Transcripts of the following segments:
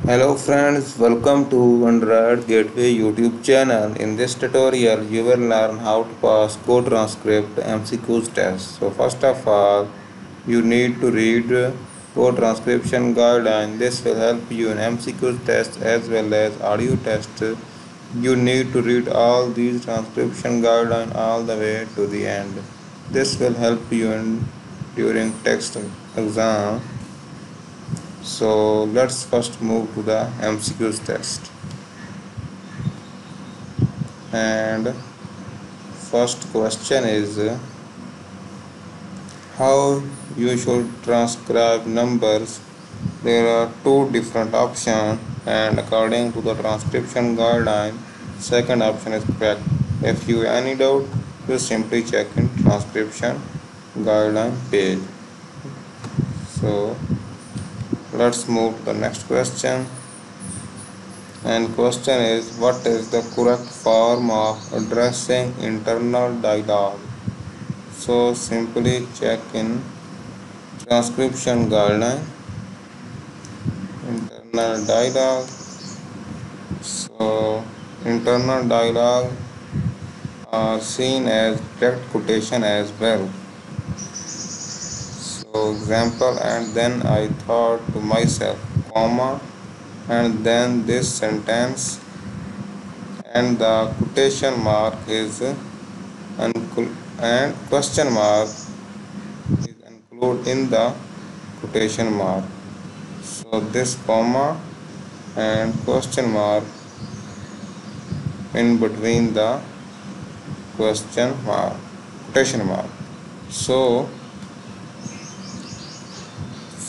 Hello friends, welcome to Android Gateway YouTube channel. In this tutorial, you will learn how to pass code transcript MCQs test. So first of all, you need to read code transcription guideline. This will help you in MCQs test as well as audio test. You need to read all these transcription guideline all the way to the end. This will help you in during text exam. So let's first move to the MCQs test. And first question is how you should transcribe numbers. There are two different options, and according to the transcription guideline, second option is correct. If you have any doubt, you simply check in transcription guideline page. So let's move to the next question. And question is, what is the correct form of addressing internal dialogue? So simply check in transcription guideline, internal dialogue. So internal dialogue are seen as direct quotation as well. So example, and then I thought to myself, comma, and then this sentence, and the quotation mark is and question mark is included in the quotation mark. So this comma and question mark in between the question mark, quotation mark. So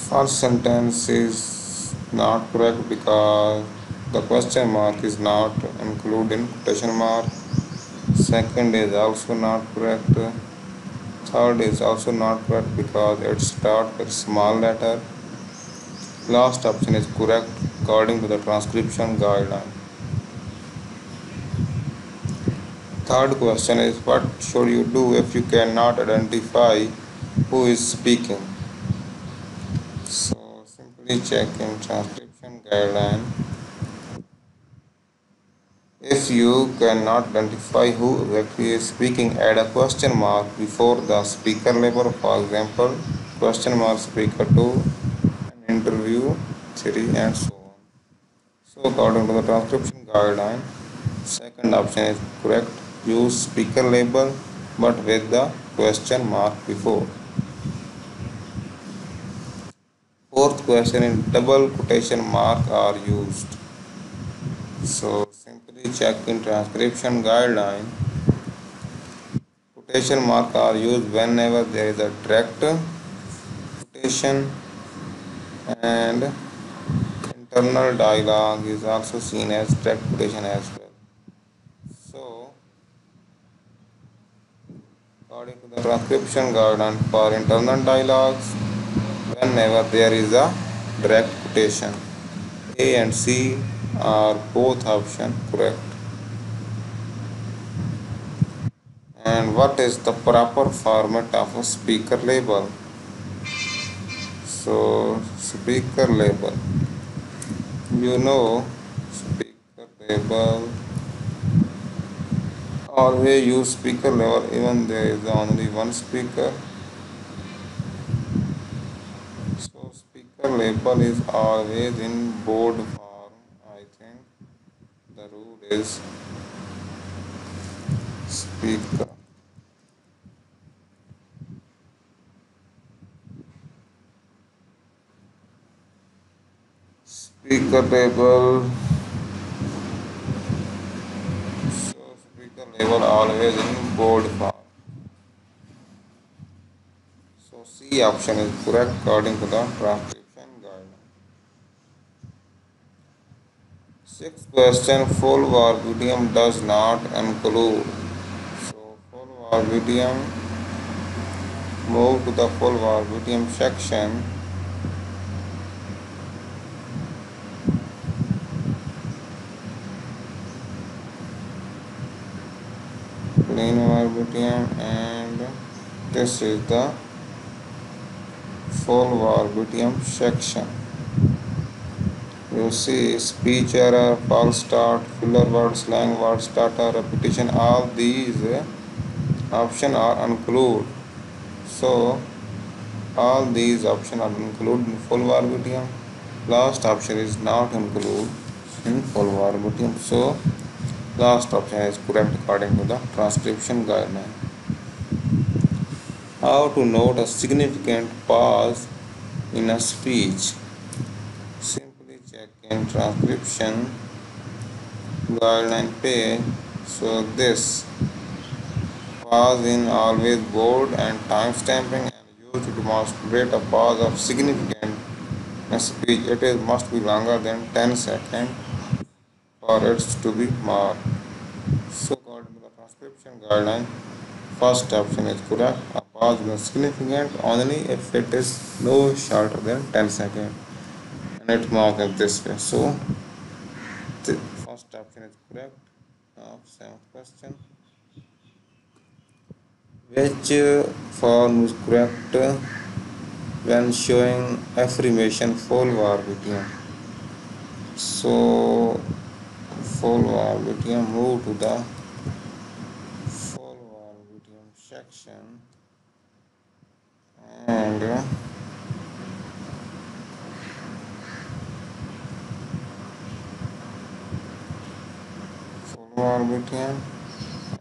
first sentence is not correct because the question mark is not included in quotation mark. Second is also not correct. Third is also not correct because it starts with small letter. Last option is correct according to the transcription guideline. Third question is, what should you do if you cannot identify who is speaking? So simply check in transcription guideline. If you cannot identify who exactly is speaking, add a question mark before the speaker label. For example, question mark speaker 2, an interview 3, and so on. So according to the transcription guideline, second option is correct. Use speaker label but with the question mark before. Fourth question is double quotation mark are used. So simply check in transcription guideline. Quotation mark are used whenever there is a direct quotation, and internal dialogue is also seen as direct quotation as well. So according to the transcription guideline for internal dialogues, whenever there is a direct quotation, A and C are both options correct. And what is the proper format of a speaker label? So speaker label, speaker label, always use speaker label even there is only one speaker. So speaker label is always in bold form. I think the rule is speaker. Speaker label. So speaker label always in bold form. So C option is correct according to the transcription guideline. Sixth question, full verbatim does not include. So full verbatim, move to the full verbatim section. Plain verbatim, and this is the full verbatim section. You see speech error, false start, filler word, slang word, starter, repetition, all these options are included. So all these options are included in full verbatim. Last option is not included in full verbatim. So last option is correct according to the transcription guideline. How to note a significant pause in a speech? Simply check in transcription guideline page. So this pause in always bold and time stamping and used to demonstrate a pause of significant speech. It is must be longer than 10 seconds for it to be marked. So according to the transcription guideline, first option is correct. A pause is significant only if it is no shorter than 10 seconds and it marked in this way. So the first option is correct. Now seventh question. Which form is correct when showing affirmation full verbatim? So full verbatim, move to the full verbatim section and full verbatim,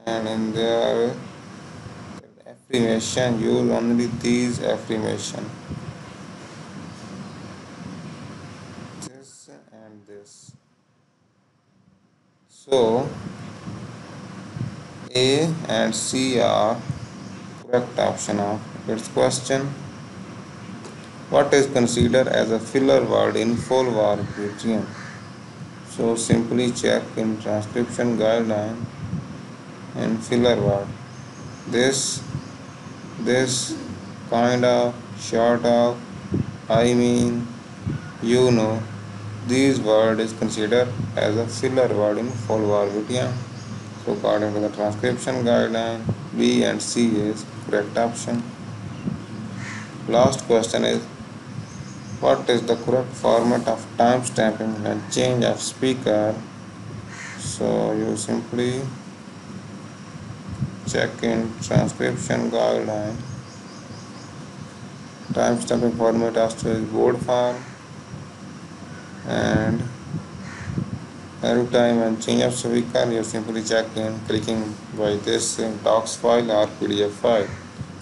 and in there affirmation, use only these affirmation, this and this. So A and C are correct option of its question. What is considered as a filler word in full verbatim? So simply check in transcription guideline and filler word. This, this, kind of, short of, I mean, you know. These word is considered as a filler word in full verbatim. So according to the transcription guideline, B and C is correct option. Last question is, what is the correct format of time stamping and change of speaker? So you simply check in transcription guideline. Time stamping format has to be bold form, and every time and change of speaker you simply check in clicking by this docs file or PDF file.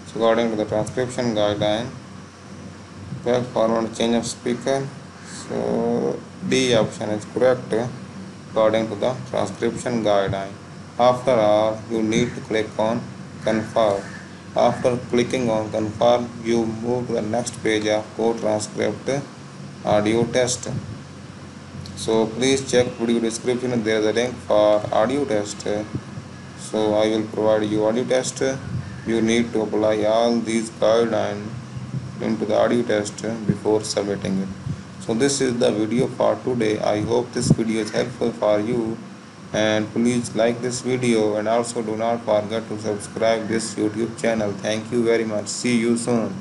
So according to the transcription guideline, correct format change of speaker. So D option is correct according to the transcription guideline. After all, you need to click on confirm. After clicking on confirm, you move to the next page of code transcript audio test. So please check video description. There is a link for audio test. So I will provide you audio test. You need to apply all these guidelines into the audio test before submitting it. So this is the video for today. I hope this video is helpful for you, and please like this video and also do not forget to subscribe this YouTube channel. Thank you very much. See you soon.